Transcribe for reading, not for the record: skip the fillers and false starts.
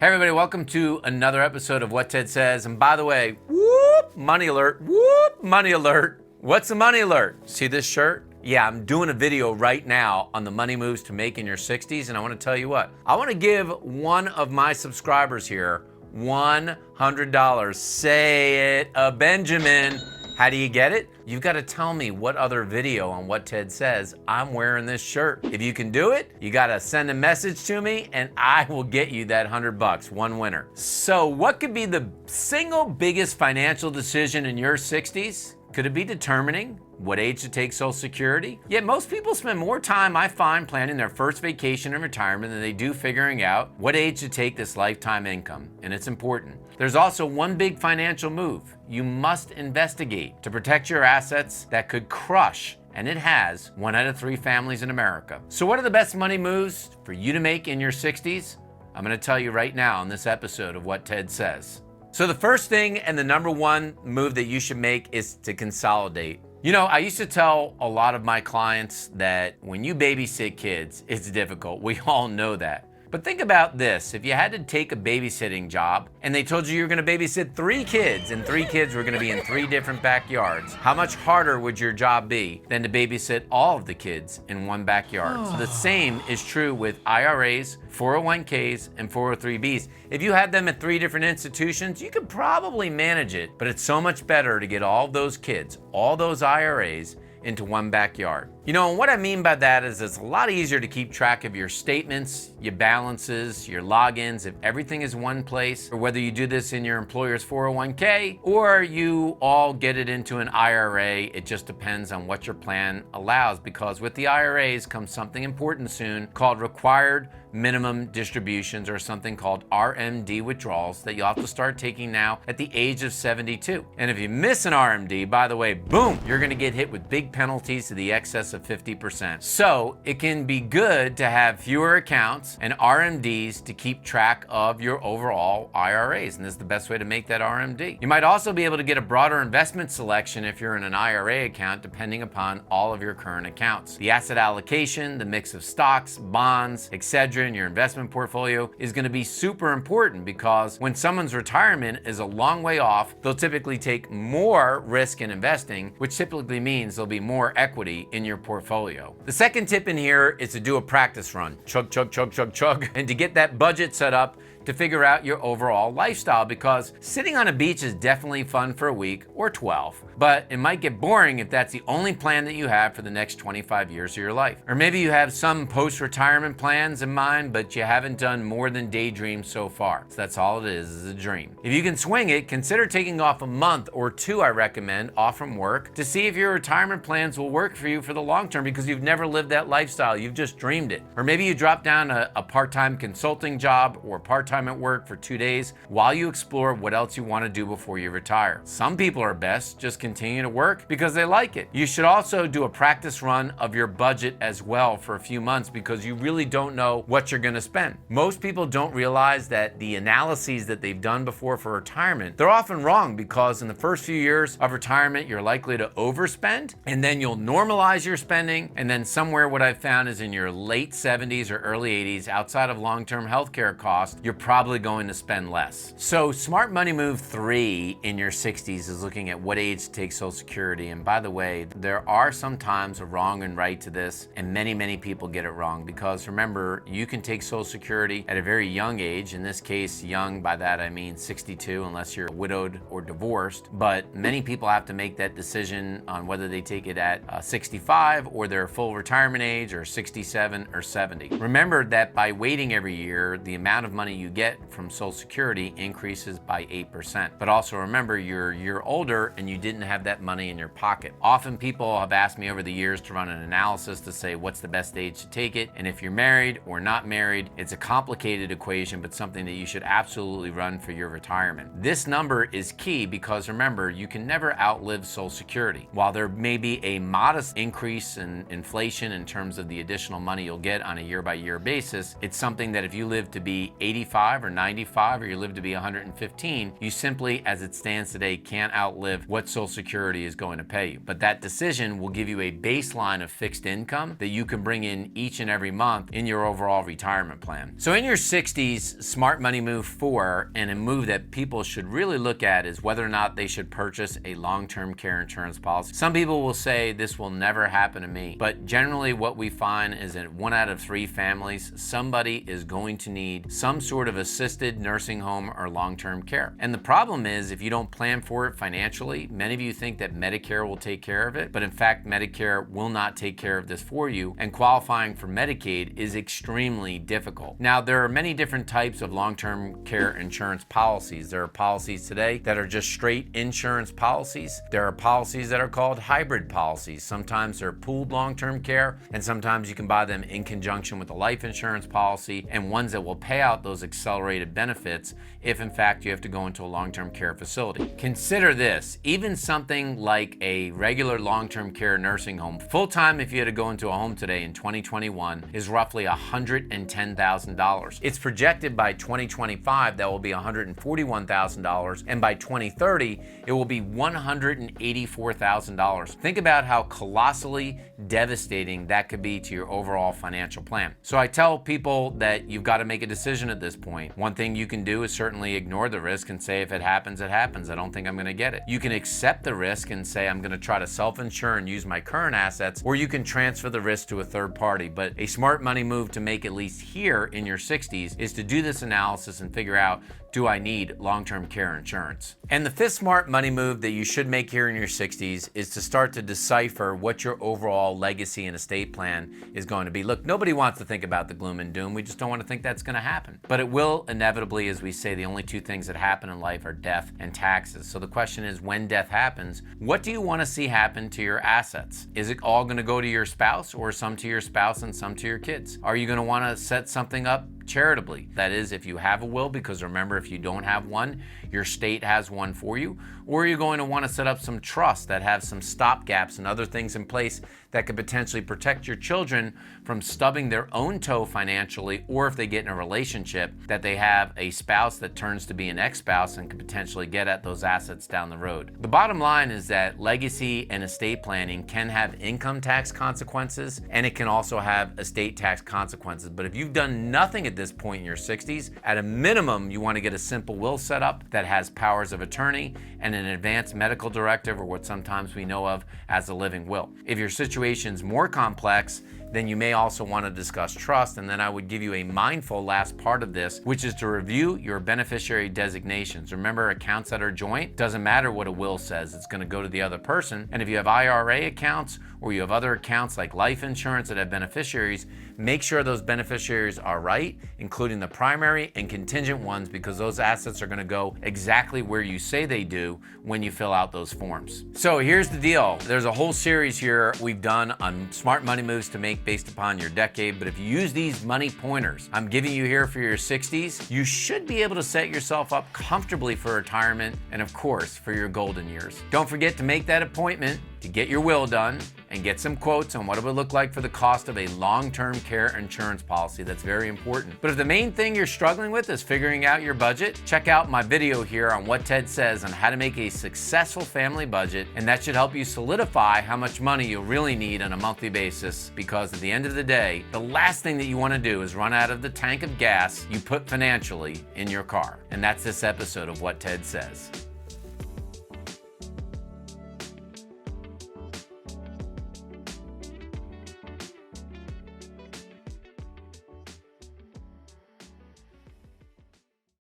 Hey everybody, welcome to another episode of What Ted Says. And by the way, whoop, money alert, whoop, money alert. What's a money alert? See this shirt? Yeah, I'm doing a video right now on the money moves to make in your 60s, and I want to tell you what. I want to give one of my subscribers here $100. Say it, a Benjamin. How do you get it? You've got to tell me what other video on What Ted Says I'm wearing this shirt. If you can do it, you got to send a message to me and I will get you that $100, one winner. So what could be the single biggest financial decision in your 60s? Could it be determining what age to take Social Security? Yet most people spend more time, I find, planning their first vacation in retirement than they do figuring out what age to take this lifetime income, and it's important. There's also one big financial move you must investigate to protect your assets that could crush, and it has, 1 out of 3 families in America. So what are the best money moves for you to make in your 60s? I'm gonna tell you right now in this episode of What Ted Says. So the first thing and the number one move that you should make is to consolidate. You know, I used to tell a lot of my clients that when you babysit kids, it's difficult. We all know that. But think about this. If you had to take a babysitting job and they told you you were going to babysit 3 kids and 3 kids were going to be in 3 different backyards, how much harder would your job be than to babysit all of the kids in one backyard? So the same is true with IRAs, 401ks, and 403bs. If you had them at 3 different institutions, you could probably manage it, but it's so much better to get all those kids, all those IRAs, into one backyard. You know, and what I mean by that is it's a lot easier to keep track of your statements, your balances, your logins, if everything is one place, or whether you do this in your employer's 401k or you all get it into an IRA. It just depends on what your plan allows, because with the IRAs comes something important soon called required minimum distributions, or something called RMD withdrawals that you'll have to start taking now at the age of 72. And if you miss an RMD, by the way, boom, you're gonna get hit with big penalties to the excess of 50%. So it can be good to have fewer accounts and RMDs to keep track of your overall IRAs, and this is the best way to make that RMD. You might also be able to get a broader investment selection if you're in an IRA account, depending upon all of your current accounts. The asset allocation, the mix of stocks, bonds, etc. in your investment portfolio is going to be super important, because when someone's retirement is a long way off, they'll typically take more risk in investing, which typically means there'll be more equity in your portfolio. The second tip in here is to do a practice run. Chug, chug, chug, chug, chug, and to get that budget set up to figure out your overall lifestyle, because sitting on a beach is definitely fun for a week or 12, but it might get boring if that's the only plan that you have for the next 25 years of your life. Or maybe you have some post-retirement plans in mind, but you haven't done more than daydream so far. So that's all it is a dream. If you can swing it, consider taking off a month or 2, I recommend, off from work to see if your retirement plans will work for you for the long term, because you've never lived that lifestyle, you've just dreamed it. Or maybe you drop down a part-time consulting job or part-time at work for 2 days while you explore what else you want to do before you retire. Some people are best just continue to work because they like it. You should also do a practice run of your budget as well for a few months, because you really don't know what you're going to spend. Most people don't realize that the analyses that they've done before for retirement, they're often wrong, because in the first few years of retirement, you're likely to overspend, and then you'll normalize your spending, and then somewhere what I've found is in your late 70s or early 80s, outside of long-term healthcare costs, you're probably going to spend less. So smart money move 3 in your 60s is looking at what age to take Social Security. And by the way, there are sometimes a wrong and right to this, and many people get it wrong, because remember, you can take Social Security at a very young age. In this case, young, by that I mean 62, unless you're widowed or divorced. But many people have to make that decision on whether they take it at 65 or their full retirement age, or 67 or 70. Remember that by waiting every year, the amount of money you get from Social Security increases by 8%. But also remember, you're a year older and you didn't have that money in your pocket. Often people have asked me over the years to run an analysis to say what's the best age to take it, and if you're married or not married, it's a complicated equation, but something that you should absolutely run for your retirement. This number is key, because remember, you can never outlive Social Security. While there may be a modest increase in inflation in terms of the additional money you'll get on a year-by-year basis, it's something that if you live to be 85 85 or 95 or you live to be 115, you simply, as it stands today, can't outlive what Social Security is going to pay you. But that decision will give you a baseline of fixed income that you can bring in each and every month in your overall retirement plan. So in your 60s, smart money move 4, and a move that people should really look at is whether or not they should purchase a long-term care insurance policy. Some people will say this will never happen to me, but generally what we find is that 1 out of 3 families, somebody is going to need some sort of assisted nursing home or long-term care. And the problem is, if you don't plan for it financially, many of you think that Medicare will take care of it, but in fact, Medicare will not take care of this for you, and qualifying for Medicaid is extremely difficult. Now, there are many different types of long-term care insurance policies. There are policies today that are just straight insurance policies. There are policies that are called hybrid policies. Sometimes they're pooled long-term care, and sometimes you can buy them in conjunction with a life insurance policy, and ones that will pay out those accelerated benefits if in fact you have to go into a long-term care facility. Consider this, even something like a regular long-term care nursing home, full-time if you had to go into a home today in 2021 is roughly $110,000. It's projected by 2025 that will be $141,000, and by 2030 it will be $184,000. Think about how colossally devastating that could be to your overall financial plan. So I tell people that you've got to make a decision at this point. One thing you can do is certainly ignore the risk and say, if it happens, it happens. I don't think I'm going to get it. You can accept the risk and say, I'm going to try to self-insure and use my current assets, or you can transfer the risk to a third party. But a smart money move to make, at least here in your 60s, is to do this analysis and figure out, do I need long-term care insurance? And the 5th smart money move that you should make here in your 60s is to start to decipher what your overall legacy and estate plan is going to be. Look, nobody wants to think about the gloom and doom. We just don't want to think that's going to happen. But it will inevitably, as we say, the only 2 things that happen in life are death and taxes. So the question is, when death happens, what do you want to see happen to your assets? Is it all going to go to your spouse, or some to your spouse and some to your kids? Are you going to want to set something up charitably? That is, if you have a will, because remember, if you don't have one, your state has one for you. Or are you going to want to set up some trusts that have some stopgaps and other things in place that could potentially protect your children from stubbing their own toe financially, or if they get in a relationship, that they have a spouse that turns to be an ex-spouse and could potentially get at those assets down the road. The bottom line is that legacy and estate planning can have income tax consequences, and it can also have estate tax consequences. But if you've done nothing at this point in your 60s, at a minimum, you want to get a simple will set up that has powers of attorney and an advanced medical directive, or what sometimes we know of as a living will. If your situation's more complex, then you may also want to discuss trust, and then I would give you a mindful last part of this, which is to review your beneficiary designations. Remember, accounts that are joint, doesn't matter what a will says, it's going to go to the other person. And if you have IRA accounts, or you have other accounts like life insurance that have beneficiaries, make sure those beneficiaries are right, including the primary and contingent ones, because those assets are going to go exactly where you say they do when you fill out those forms. So here's the deal. There's a whole series here we've done on smart money moves to make based upon your decade, but if you use these money pointers I'm giving you here for your 60s, you should be able to set yourself up comfortably for retirement and, of course, for your golden years. Don't forget to make that appointment to get your will done and get some quotes on what it would look like for the cost of a long-term care insurance policy. That's very important. But if the main thing you're struggling with is figuring out your budget, check out my video here on What Ted Says on how to make a successful family budget, and that should help you solidify how much money you'll really need on a monthly basis, because at the end of the day, the last thing that you want to do is run out of the tank of gas you put financially in your car. And that's this episode of What Ted Says.